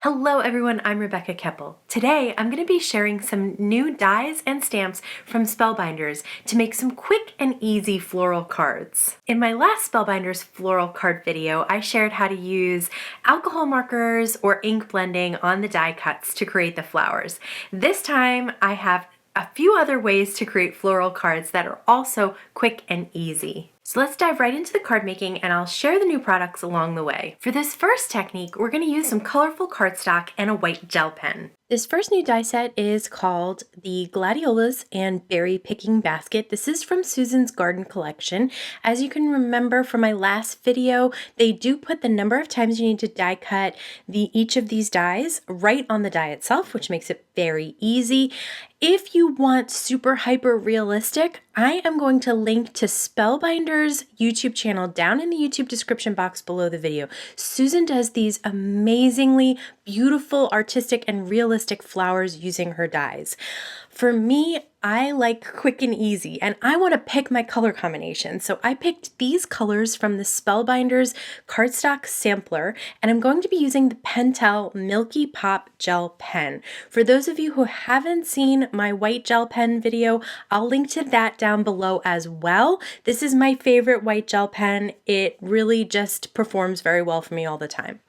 Hello everyone, I'm Rebecca Keppel. Today I'm going to be sharing some new dies and stamps from Spellbinders to make some quick and easy floral cards. In my last Spellbinders floral card video, I shared how to use alcohol markers or ink blending on the die cuts to create the flowers. This time I have a few other ways to create floral cards that are also quick and easy. So let's dive right into the card making and I'll share the new products along the way. For this first technique, we're going to use some colorful cardstock and a white gel pen. This first new die set is called the Gladiolus and Berry Picking Basket. This is from Susan's Garden Collection. As you can remember from my last video, they do put the number of times you need to die cut each of these dies right on the die itself, which makes it very easy. If you want super hyper realistic, I am going to link to Spellbinders' YouTube channel down in the YouTube description box below the video. Susan does these amazingly beautiful, artistic, and realistic flowers using her dies. For me, I like quick and easy, and I want to pick my color combination. So I picked these colors from the Spellbinders Cardstock Sampler, and I'm going to be using the Pentel Milky Pop Gel Pen. For those of you who haven't seen my white gel pen video, I'll link to that down below as well. This is my favorite white gel pen. It really just performs very well for me all the time.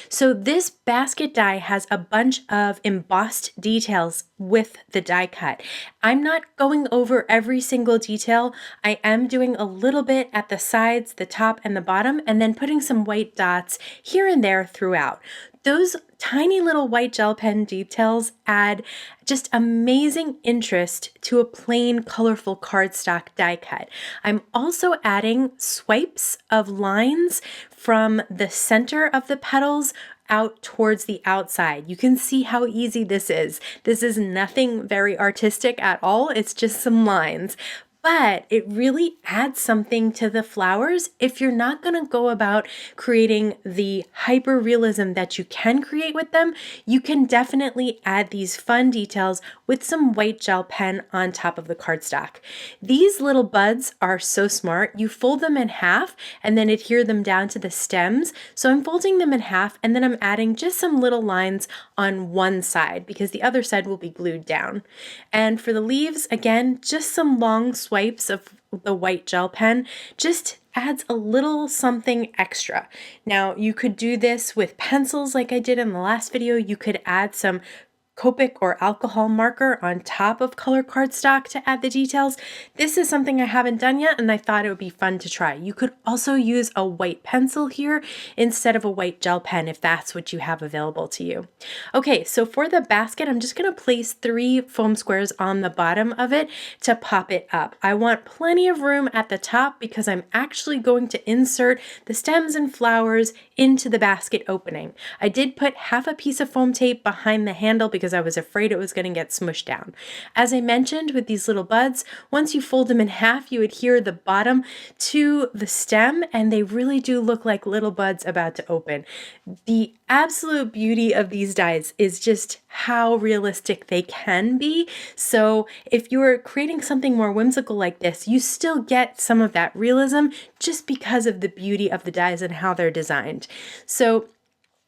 So this basket die has a bunch of embossed details with the die cut. I'm not going over every single detail. I am doing a little bit at the sides, the top, and the bottom, and then putting some white dots here and there throughout. Those tiny little white gel pen details add just amazing interest to a plain, colorful cardstock die cut. I'm also adding swipes of lines from the center of the petals out towards the outside. You can see how easy this is. This is nothing very artistic at all. It's just some lines. But it really adds something to the flowers if you're not going to go about creating the hyper realism that you can create with them. You can definitely add these fun details with some white gel pen on top of the cardstock. These little buds are so smart. You fold them in half and then adhere them down to the stems. So I'm folding them in half and then I'm adding just some little lines on one side because the other side will be glued down. And for the leaves, again, just some long swipes of the white gel pen just adds a little something extra. Now you could do this with pencils like I did in the last video. You could add some Copic or alcohol marker on top of color cardstock to add the details. This is something I haven't done yet and I thought it would be fun to try. You could also use a white pencil here instead of a white gel pen if that's what you have available to you. Okay, so for the basket, I'm just going to place 3 foam squares on the bottom of it to pop it up. I want plenty of room at the top because I'm actually going to insert the stems and flowers into the basket opening. I did put half a piece of foam tape behind the handle because I was afraid it was going to get smushed down. As I mentioned with these little buds, once you fold them in half, you adhere the bottom to the stem and they really do look like little buds about to open. The absolute beauty of these dies is just how realistic they can be. So if you're creating something more whimsical like this, you still get some of that realism just because of the beauty of the dies and how they're designed. So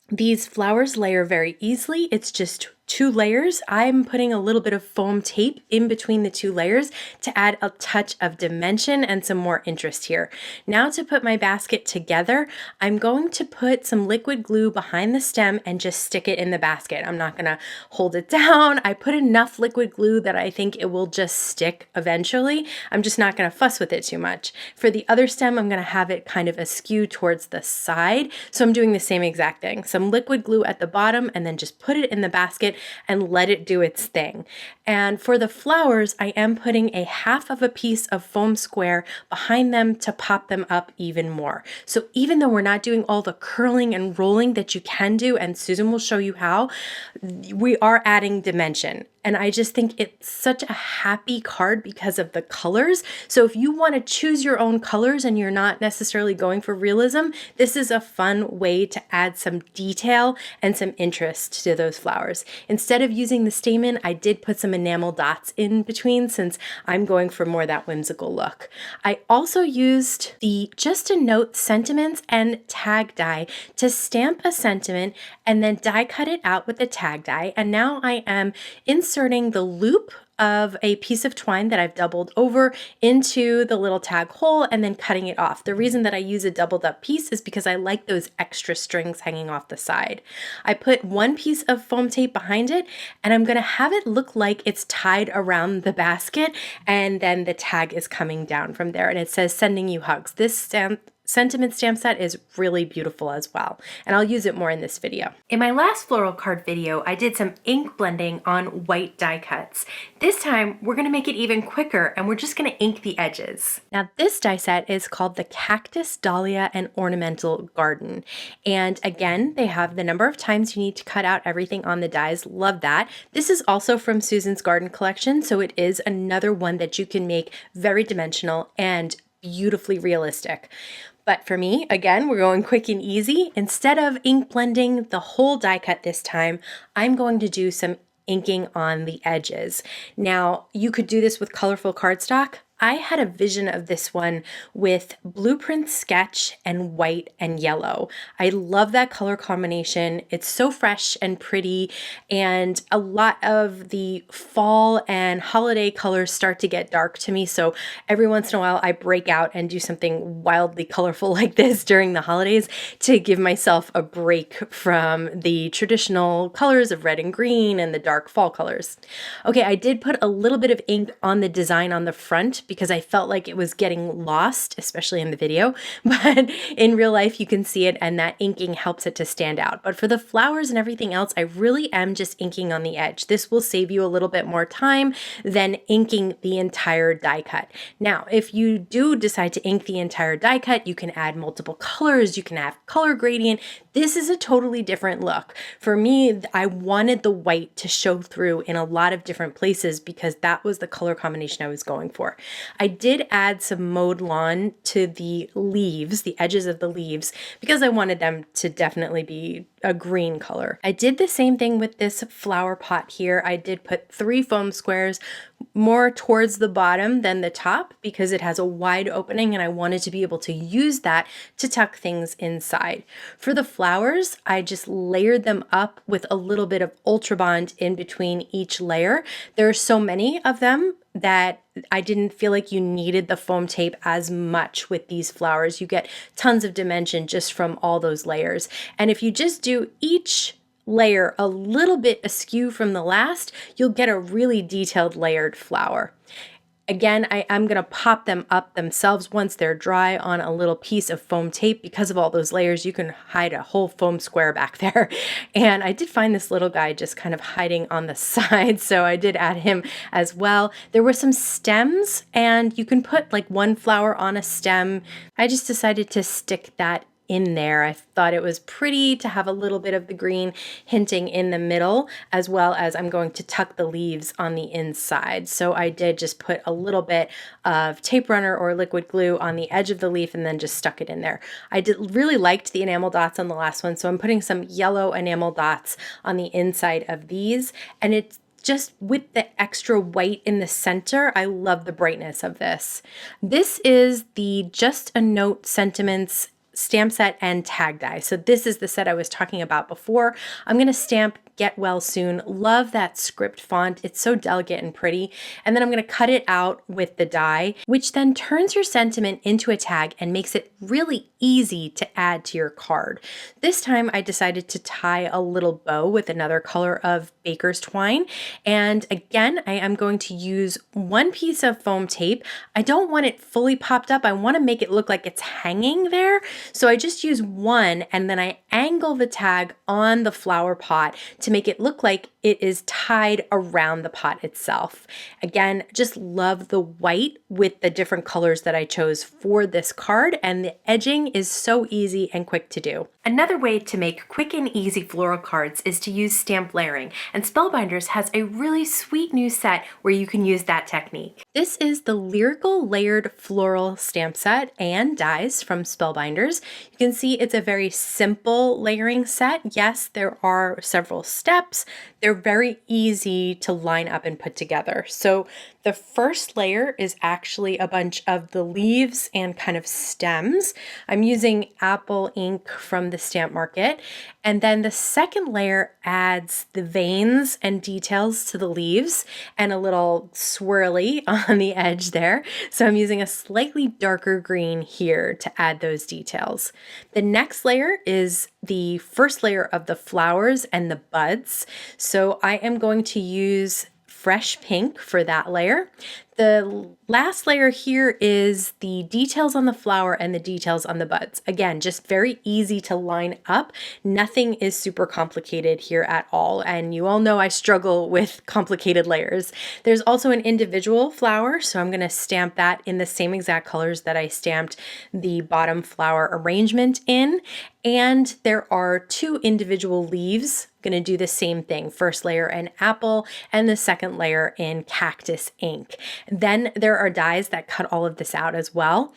these flowers layer very easily. It's just 2 layers. I'm putting a little bit of foam tape in between the 2 layers to add a touch of dimension and some more interest here. Now to put my basket together, I'm going to put some liquid glue behind the stem and just stick it in the basket. I'm not gonna hold it down. I put enough liquid glue that I think it will just stick eventually. I'm just not gonna fuss with it too much. For the other stem, I'm gonna have it kind of askew towards the side. So I'm doing the same exact thing. Some liquid glue at the bottom and then just put it in the basket and let it do its thing. And for the flowers, I am putting a half of a piece of foam square behind them to pop them up even more. So even though we're not doing all the curling and rolling that you can do, and Susan will show you how, we are adding dimension. and I just think it's such a happy card because of the colors. So if you want to choose your own colors and you're not necessarily going for realism, this is a fun way to add some detail and some interest to those flowers. Instead of using the stamen, I did put some enamel dots in between since I'm going for more that whimsical look. I also used the Just a Note sentiments and tag die to stamp a sentiment and then die cut it out with the tag die. And now I am inserting the loop of a piece of twine that I've doubled over into the little tag hole and then cutting it off. The reason that I use a doubled up piece is because I like those extra strings hanging off the side. I put one piece of foam tape behind it and I'm gonna have it look like it's tied around the basket and then the tag is coming down from there and it says sending you hugs. This sentiment stamp set is really beautiful as well, and I'll use it more in this video. In my last floral card video, I did some ink blending on white die cuts. This time, we're gonna make it even quicker, and we're just gonna ink the edges. Now, this die set is called the Cactus, Dahlia, and Ornamental Garden. And again, they have the number of times you need to cut out everything on the dies. Love that. This is also from Susan's Garden collection, so it is another one that you can make very dimensional and beautifully realistic. But for me, again, we're going quick and easy. Instead of ink blending the whole die cut this time, I'm going to do some inking on the edges. Now, you could do this with colorful cardstock. I had a vision of this one with blueprint sketch and white and yellow. I love that color combination. It's so fresh and pretty, and a lot of the fall and holiday colors start to get dark to me. So every once in a while I break out and do something wildly colorful like this during the holidays to give myself a break from the traditional colors of red and green and the dark fall colors. Okay, I did put a little bit of ink on the design on the front because I felt like it was getting lost, especially in the video, but in real life you can see it and that inking helps it to stand out. But for the flowers and everything else, I really am just inking on the edge. This will save you a little bit more time than inking the entire die cut. Now, if you do decide to ink the entire die cut, you can add multiple colors, you can have color gradient. This is a totally different look. For me, I wanted the white to show through in a lot of different places because that was the color combination I was going for. I did add some mowed lawn to the leaves, the edges of the leaves, because I wanted them to definitely be a green color. I did the same thing with this flower pot here. I did put 3 foam squares more towards the bottom than the top because it has a wide opening and I wanted to be able to use that to tuck things inside. For the flowers, I just layered them up with a little bit of Ultra Bond in between each layer. There are so many of them that I didn't feel like you needed the foam tape as much with these flowers. You get tons of dimension just from all those layers. And if you just do each layer a little bit askew from the last, you'll get a really detailed layered flower. Again, I'm going to pop them up themselves once they're dry on a little piece of foam tape. Because of all those layers, you can hide a whole foam square back there. And I did find this little guy just kind of hiding on the side, so I did add him as well. There were some stems, and you can put like one flower on a stem. I just decided to stick that in there. I thought it was pretty to have a little bit of the green hinting in the middle, as well as I'm going to tuck the leaves on the inside. So I did just put a little bit of tape runner or liquid glue on the edge of the leaf and then just stuck it in there. I really liked the enamel dots on the last one, so I'm putting some yellow enamel dots on the inside of these, and it's just with the extra white in the center. I love the brightness of this. This is the Just a Note Sentiments stamp set and tag die. So this is the set I was talking about before. I'm going to stamp Get Well Soon. Love that script font. It's so delicate and pretty. And then I'm going to cut it out with the die, which then turns your sentiment into a tag and makes it really easy to add to your card. This time I decided to tie a little bow with another color of baker's twine. And again, I am going to use one piece of foam tape. I don't want it fully popped up. I want to make it look like it's hanging there. So I just use one and then I angle the tag on the flower pot to to make it look like it is tied around the pot itself. Again, just love the white with the different colors that I chose for this card, and the edging is so easy and quick to do. Another way to make quick and easy floral cards is to use stamp layering, and Spellbinders has a really sweet new set where you can use that technique. This is the Lyrical Layered Floral Stamp Set and dies from Spellbinders. You can see it's a very simple layering set. Yes, there are several steps. They're very easy to line up and put together. So the first layer is actually a bunch of the leaves and kind of stems. I'm using apple ink from the stamp market. And then the second layer adds the veins and details to the leaves and a little swirly on the edge there. So I'm using a slightly darker green here to add those details. The next layer is the first layer of the flowers and the buds. So I am going to use fresh pink for that layer. The last layer here is the details on the flower and the details on the buds. Again, just very easy to line up. Nothing is super complicated here at all. And you all know I struggle with complicated layers. There's also an individual flower, so I'm going to stamp that in the same exact colors that I stamped the bottom flower arrangement in. And there are two individual leaves. Going to do the same thing. First layer in apple and the second layer in cactus ink. Then there are dies that cut all of this out as well.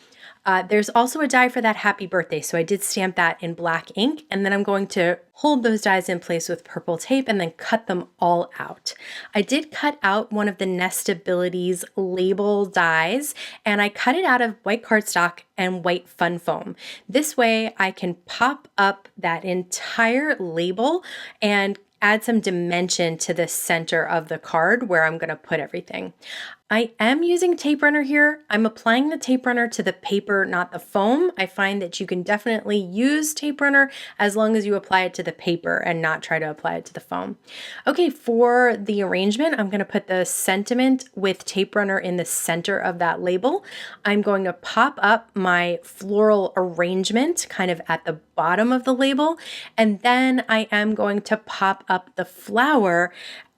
There's also a die for that happy birthday, so I did stamp that in black ink, and then I'm going to hold those dies in place with purple tape and then cut them all out. I did cut out one of the Nestabilities label dies, and I cut it out of white cardstock and white fun foam. This way I can pop up that entire label and add some dimension to the center of the card where I'm going to put everything. I am using tape runner here. I'm applying the tape runner to the paper, not the foam. I find that you can definitely use tape runner as long as you apply it to the paper and not try to apply it to the foam. Okay, for the arrangement, I'm going to put the sentiment with tape runner in the center of that label. I'm going to pop up my floral arrangement kind of at the bottom of the label, and then I am going to pop up the flower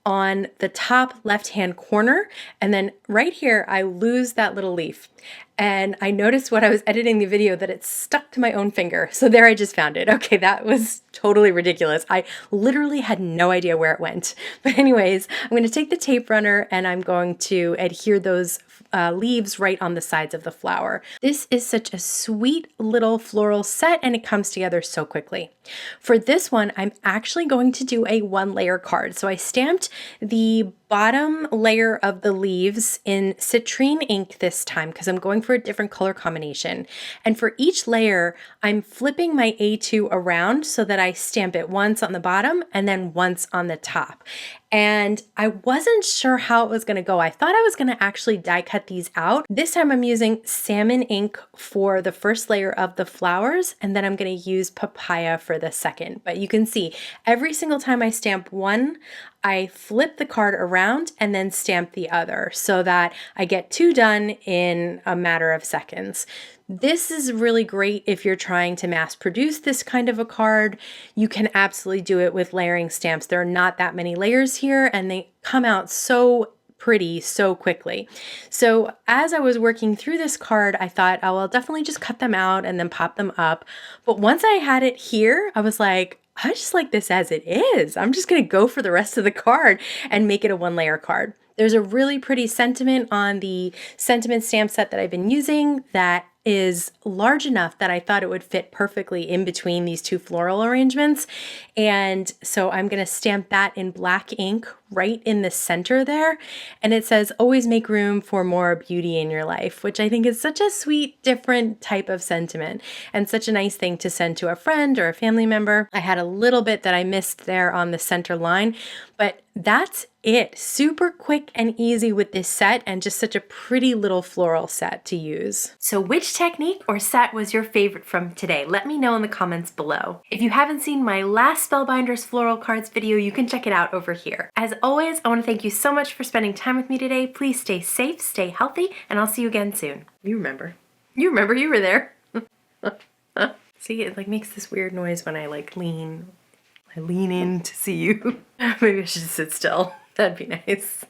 on the top left-hand corner, and then right here I lose that little leaf. And I noticed when I was editing the video that it stuck to my own finger. So there I just found it. Okay, that was totally ridiculous. I literally had no idea where it went. But anyways, I'm going to take the tape runner and I'm going to adhere those leaves right on the sides of the flower. This is such a sweet little floral set and it comes together so quickly. For this one, I'm actually going to do a one layer card. So I stamped the bottom layer of the leaves in citrine ink this time because I'm going for a different color combination. And for each layer, I'm flipping my A2 around so that I stamp it once on the bottom and then once on the top. And I wasn't sure how it was going to go. I thought I was going to actually die cut these out. This time I'm using salmon ink for the first layer of the flowers, and then I'm going to use papaya for the second. But you can see every single time I stamp one, I flip the card around and then stamp the other so that I get two done in a matter of seconds. This is really great if you're trying to mass produce this kind of a card. You can absolutely do it with layering stamps. There are not that many layers here and they come out so pretty so quickly. So as I was working through this card, I thought, oh, I'll definitely just cut them out and then pop them up. But once I had it here, I was like, I just like this as it is. I'm just going to go for the rest of the card and make it a one layer card. There's a really pretty sentiment on the sentiment stamp set that I've been using that is large enough that I thought it would fit perfectly in between these two floral arrangements. And so I'm going to stamp that in black ink right in the center there. And it says, always make room for more beauty in your life, which I think is such a sweet, different type of sentiment and such a nice thing to send to a friend or a family member. I had a little bit that I missed there on the center line, but that's it. Super quick and easy with this set and just such a pretty little floral set to use. So which technique or set was your favorite from today? Let me know in the comments below. If you haven't seen my last Spellbinders floral cards video, you can check it out over here. As always, I want to thank you so much for spending time with me today. Please stay safe, stay healthy, and I'll see you again soon. You remember you were there. See, it like makes this weird noise when I like lean I lean in to see you. Maybe I should just sit still. That'd be nice.